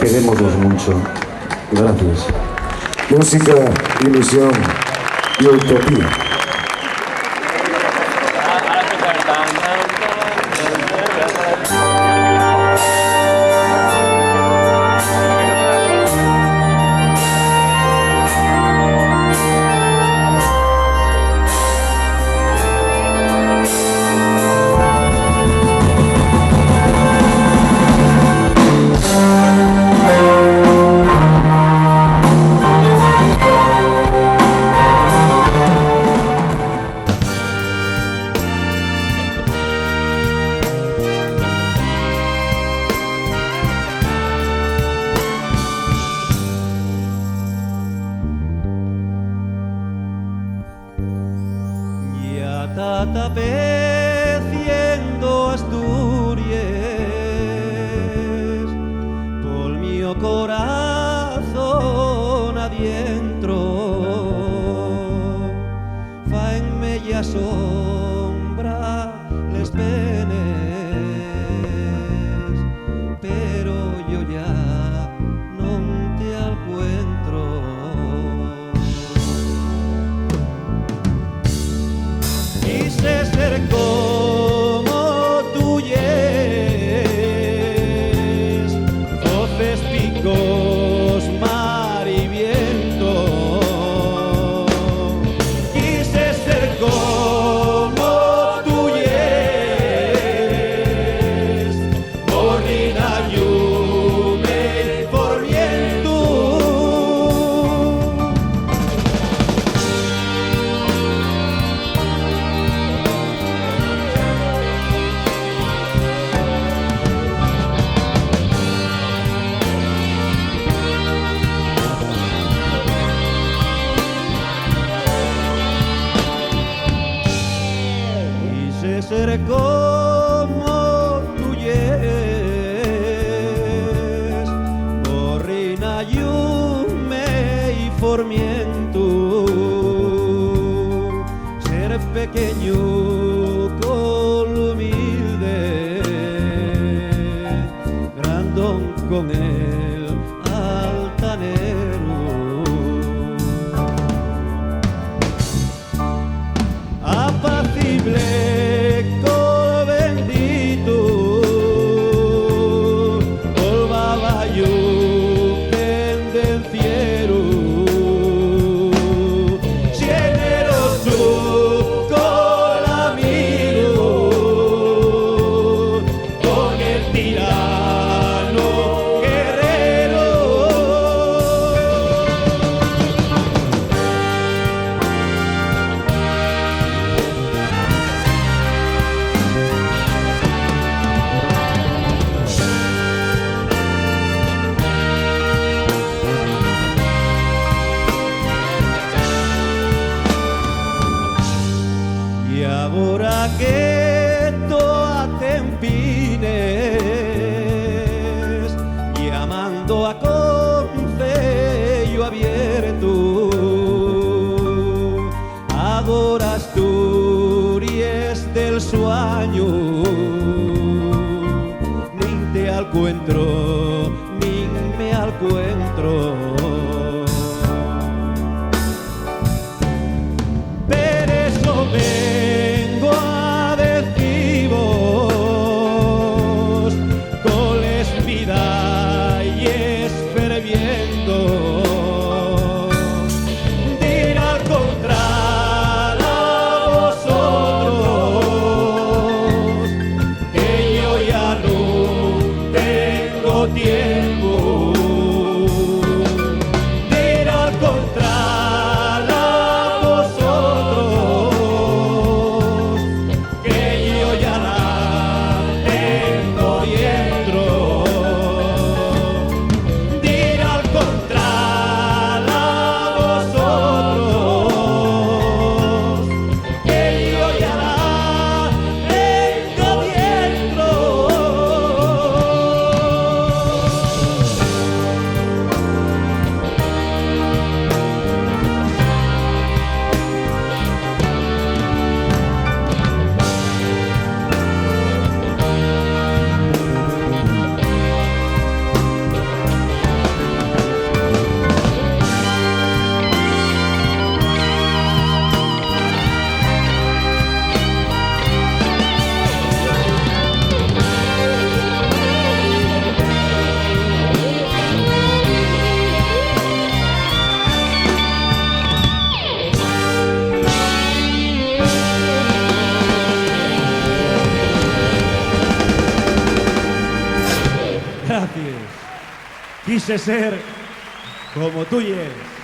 querémoslos mucho. Gracias. Música, ilusión y utopía. Tapeciendo Asturias, por mi corazón adentro, faenme ya sombra les penes, pero yo ya non te alcuentro. Quise ser como tú yes, voces, picos, mar y viento. Quise ser como tú yes, morrina llume por viento. Ser como tú yes, morrina llume y formiento, ser pequeño con lo humilde, grandón con el altanero, apacible ahora que toa tempines, llamando a concello abierto, agora Asturias del sueño, nin te alcuentro, nin me alcuentro. Pero eso vengo a deciros, con les vidalles ferviendo, dir al contrario a vosotros, que yo ya no tengo tiempo. quise ser como tú y es.